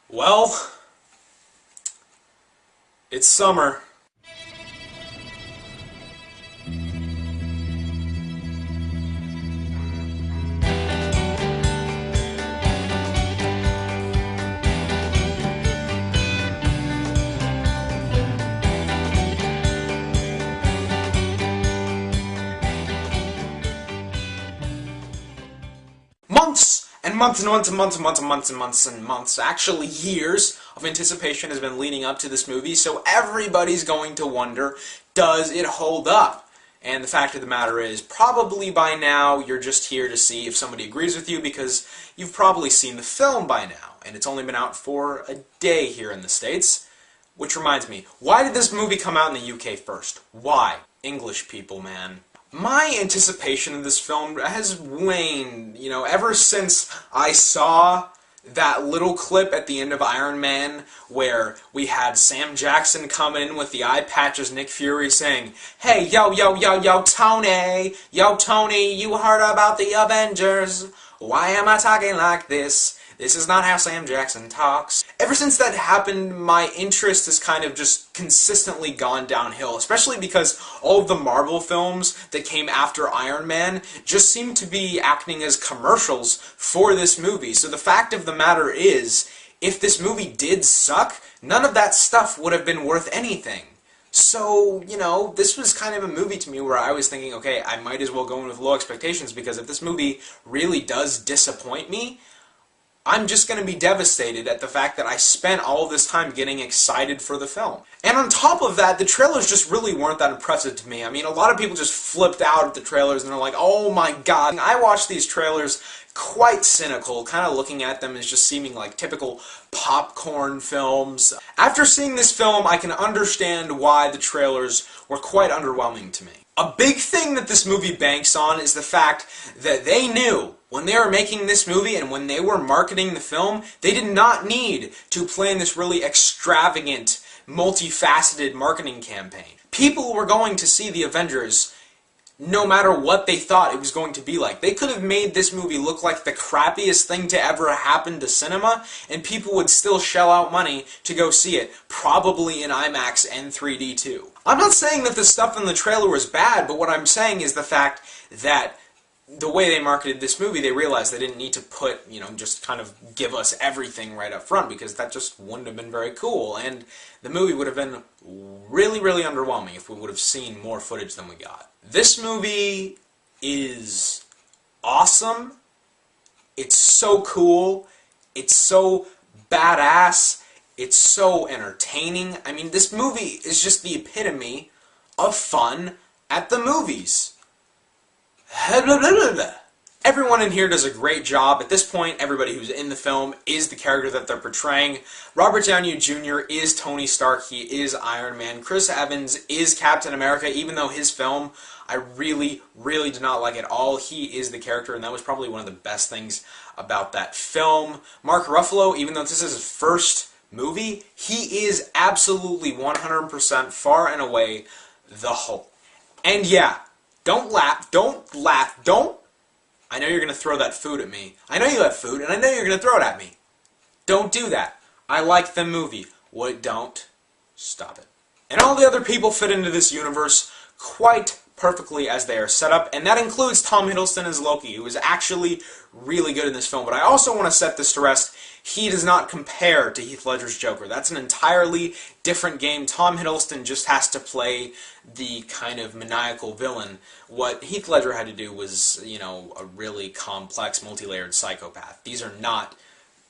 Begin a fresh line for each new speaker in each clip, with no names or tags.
Well, it's summer. Months and months and months and months and months and months and months and months, actually years of anticipation has been leading up to this movie, so everybody's going to wonder, does it hold up? And the fact of the matter is, probably by now you're just here to see if somebody agrees with you because you've probably seen the film by now, and it's only been out for a day here in the States. Which reminds me, why did this movie come out in the UK first? Why? English people, man. My anticipation of this film has waned, ever since I saw that little clip at the end of Iron Man where we had Sam Jackson coming in with the eye patch as Nick Fury saying, "Hey, yo, yo, yo, yo, Tony! Yo, Tony, you heard about the Avengers? Why am I talking like this? This is not how Sam Jackson talks." Ever since that happened, my interest has kind of just consistently gone downhill, especially because all of the Marvel films that came after Iron Man just seem to be acting as commercials for this movie. So the fact of the matter is, if this movie did suck, none of that stuff would have been worth anything. So, this was kind of a movie to me where I was thinking, okay, I might as well go in with low expectations because if this movie really does disappoint me, I'm just going to be devastated at the fact that I spent all this time getting excited for the film. And on top of that, the trailers just really weren't that impressive to me. I mean, a lot of people just flipped out at the trailers and they're like, oh my god. I watched these trailers quite cynical, kind of looking at them as just seeming like typical popcorn films. After seeing this film, I can understand why the trailers were quite underwhelming to me. A big thing that this movie banks on is the fact that they knew when they were making this movie and when they were marketing the film, they did not need to plan this really extravagant, multifaceted marketing campaign. People were going to see the Avengers no matter what they thought it was going to be like. They could have made this movie look like the crappiest thing to ever happen to cinema, and people would still shell out money to go see it, probably in IMAX and 3D too. I'm not saying that the stuff in the trailer was bad, but what I'm saying is the fact that the way they marketed this movie, they realized they didn't need to put, just kind of give us everything right up front, because that just wouldn't have been very cool, and the movie would have been really, really underwhelming if we would have seen more footage than we got. This movie is awesome. It's so cool. It's so badass. It's so entertaining. I mean, this movie is just the epitome of fun at the movies. Everyone in here does a great job. At this point, everybody who's in the film is the character that they're portraying. Robert Downey Jr. is Tony Stark. He is Iron Man. Chris Evans is Captain America, even though his film I really, really did not like at all. He is the character, and that was probably one of the best things about that film. Mark Ruffalo, even though this is his first movie, he is absolutely 100% far and away the Hulk. And yeah, don't laugh, I know you're going to throw that food at me. I know you have food, and I know you're going to throw it at me. Don't do that. I like the movie. Don't stop it. And all the other people fit into this universe quite perfectly as they are set up, and that includes Tom Hiddleston as Loki, who is actually really good in this film. But I also want to set this to rest. He does not compare to Heath Ledger's Joker. That's an entirely different game. Tom Hiddleston just has to play the kind of maniacal villain. What Heath Ledger had to do was, a really complex, multi-layered psychopath. These are not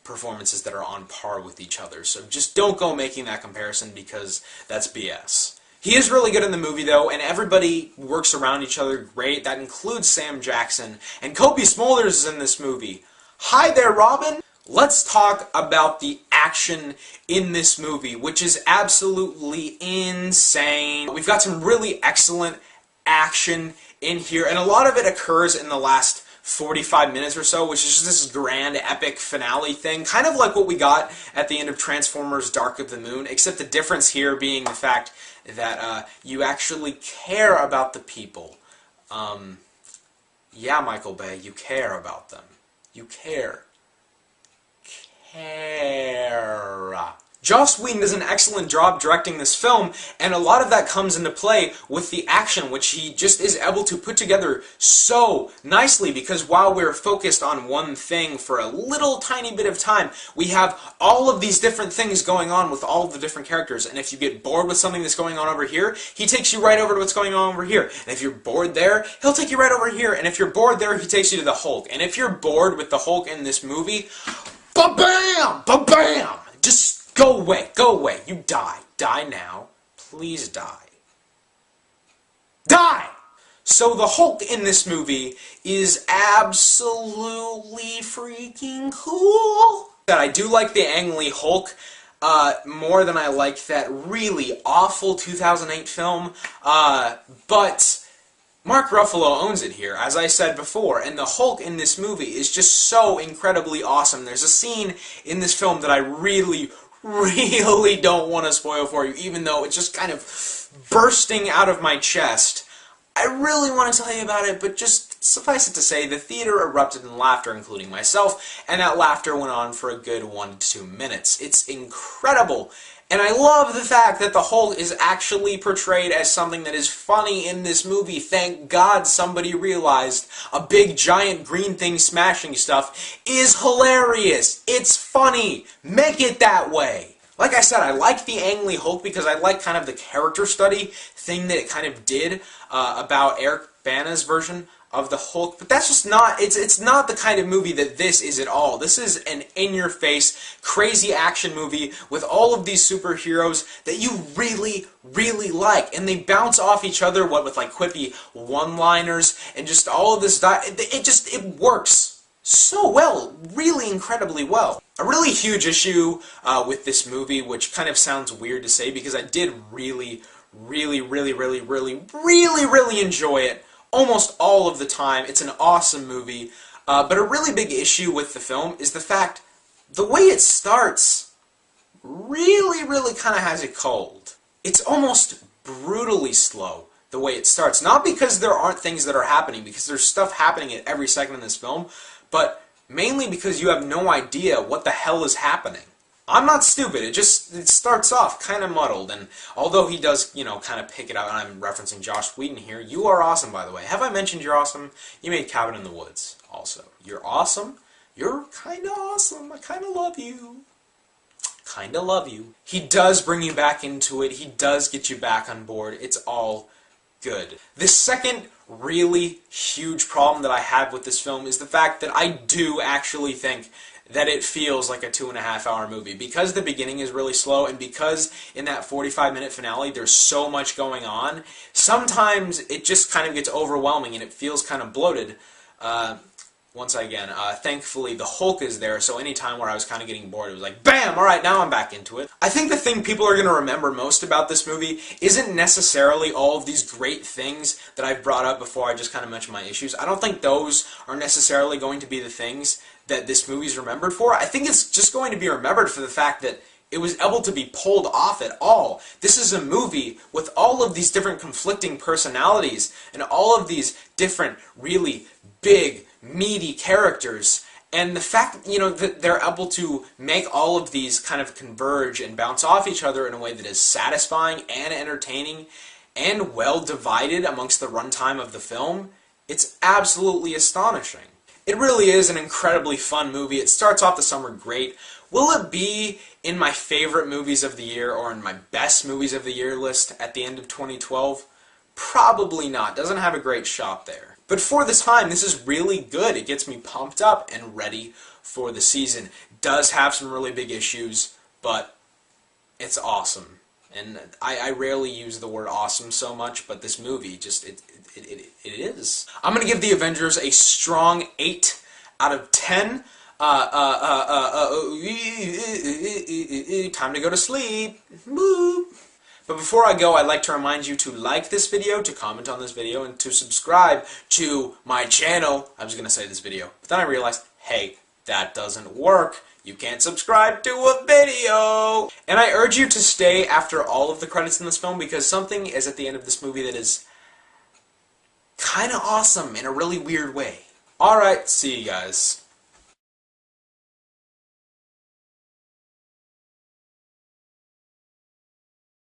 performances that are on par with each other. So just don't go making that comparison because that's BS. He is really good in the movie, though, and everybody works around each other great. That includes Sam Jackson. And Kobe Smulders is in this movie. Hi there, Robin! Let's talk about the action in this movie, which is absolutely insane. We've got some really excellent action in here, and a lot of it occurs in the last 45 minutes or so, which is just this grand epic finale thing, kind of like what we got at the end of Transformers Dark of the Moon, except the difference here being the fact that you actually care about the people. Yeah, Michael Bay, you care about them. You care. care. Joss Whedon does an excellent job directing this film, and a lot of that comes into play with the action, which he just is able to put together so nicely, because while we're focused on one thing for a little tiny bit of time, we have all of these different things going on with all of the different characters, and if you get bored with something that's going on over here, he takes you right over to what's going on over here, and if you're bored there, he'll take you right over here, and if you're bored there, he takes you to the Hulk, and if you're bored with the Hulk in this movie, ba-bam! Ba-bam! Just go away, go away, you die. Die now. Please die. Die! So the Hulk in this movie is absolutely freaking cool. I do like the Ang Lee Hulk more than I like that really awful 2008 film, but Mark Ruffalo owns it here, as I said before, and the Hulk in this movie is just so incredibly awesome. There's a scene in this film that I really don't want to spoil for you, even though it's just kind of bursting out of my chest. I really want to tell you about it, but just suffice it to say, the theater erupted in laughter, including myself, and that laughter went on for a good 1 to 2 minutes. It's incredible. And I love the fact that the Hulk is actually portrayed as something that is funny in this movie. Thank God somebody realized a big giant green thing smashing stuff is hilarious. It's funny. Make it that way. Like I said, I like the Ang Lee Hulk because I like kind of the character study thing that it kind of did about Eric Bana's version of the Hulk, but that's just not, it's not the kind of movie that this is at all. This is an in-your-face, crazy action movie with all of these superheroes that you really like, and they bounce off each other, what with like quippy one-liners, and just all of this, it works so well, really incredibly well. A really huge issue with this movie, which kind of sounds weird to say because I did really enjoy it almost all of the time. It's an awesome movie, but a really big issue with the film is the fact the way it starts really kind of has it cold. It's almost brutally slow the way it starts. Not because there aren't things that are happening, because there's stuff happening at every second in this film, but mainly because you have no idea what the hell is happening. I'm not stupid, it starts off kind of muddled, and although he does, you know, kind of pick it up, and I'm referencing Joss Whedon here, you are awesome, by the way. Have I mentioned you're awesome? You made Cabin in the Woods, also. You're awesome. You're kind of awesome. I kind of love you. Kind of love you. He does bring you back into it. He does get you back on board. It's all good. The second really huge problem that I have with this film is the fact that I do actually think that it feels like a 2.5-hour movie. Because the beginning is really slow, and because in that 45-minute finale there's so much going on, sometimes it just kind of gets overwhelming and it feels kind of bloated. Once again, thankfully the Hulk is there, so any time where I was kind of getting bored, it was like, bam! Alright, now I'm back into it. I think the thing people are going to remember most about this movie isn't necessarily all of these great things that I've brought up before I just kind of mentioned my issues. I don't think those are necessarily going to be the things that this movie's remembered for. I think it's just going to be remembered for the fact that it was able to be pulled off at all. This is a movie with all of these different conflicting personalities and all of these different really big, meaty characters, and the fact, you know, that they're able to make all of these kind of converge and bounce off each other in a way that is satisfying and entertaining and well divided amongst the runtime of the film, it's absolutely astonishing. It really is an incredibly fun movie. It starts off the summer great. Will it be in my favorite movies of the year or in my best movies of the year list at the end of 2012? Probably not. Doesn't have a great shot there. But for the time, this is really good. It gets me pumped up and ready for the season. Does have some really big issues, but it's awesome. And I rarely use the word awesome so much, but this movie just, it is. I'm going to give the Avengers a strong 8 out of 10. Time to go to sleep. Boop. But before I go, I'd like to remind you to like this video, to comment on this video, and to subscribe to my channel. I was going to say this video, but then I realized, hey, that doesn't work. You can't subscribe to a video! And I urge you to stay after all of the credits in this film, because something is at the end of this movie that is kind of awesome in a really weird way. Alright, see you guys.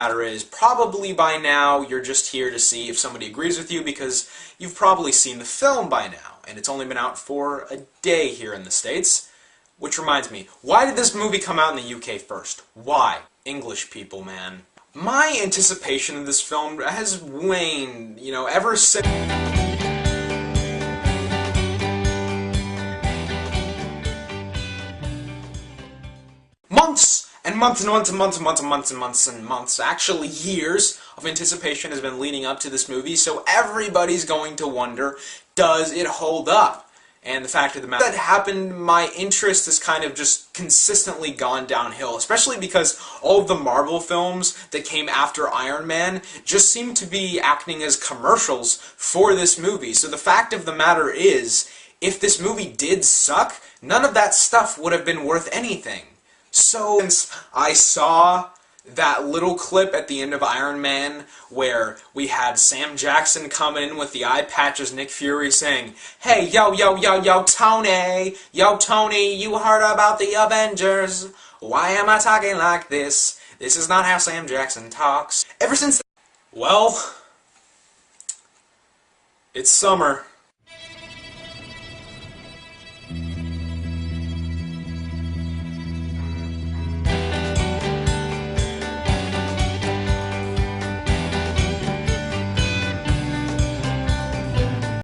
Matter is, probably by now you're just here to see if somebody agrees with you because you've probably seen the film by now, and it's only been out for a day here in the States. Which reminds me, why did this movie come out in the UK first? Why? English people, man. My anticipation of this film has waned, ever since... Months and months and months and months and months and months and months and months, actually years of anticipation has been leading up to this movie, so everybody's going to wonder, does it hold up? And the fact of the matter that happened, my interest has kind of just consistently gone downhill, especially because all of the Marvel films that came after Iron Man just seem to be acting as commercials for this movie. So the fact of the matter is, if this movie did suck, none of that stuff would have been worth anything. So, since I saw that little clip at the end of Iron Man where we had Sam Jackson coming in with the eye patch as Nick Fury saying, "Hey, yo, yo, yo, yo, Tony! Yo, Tony, you heard about the Avengers? Why am I talking like this? This is not how Sam Jackson talks." Ever since then, well, it's summer.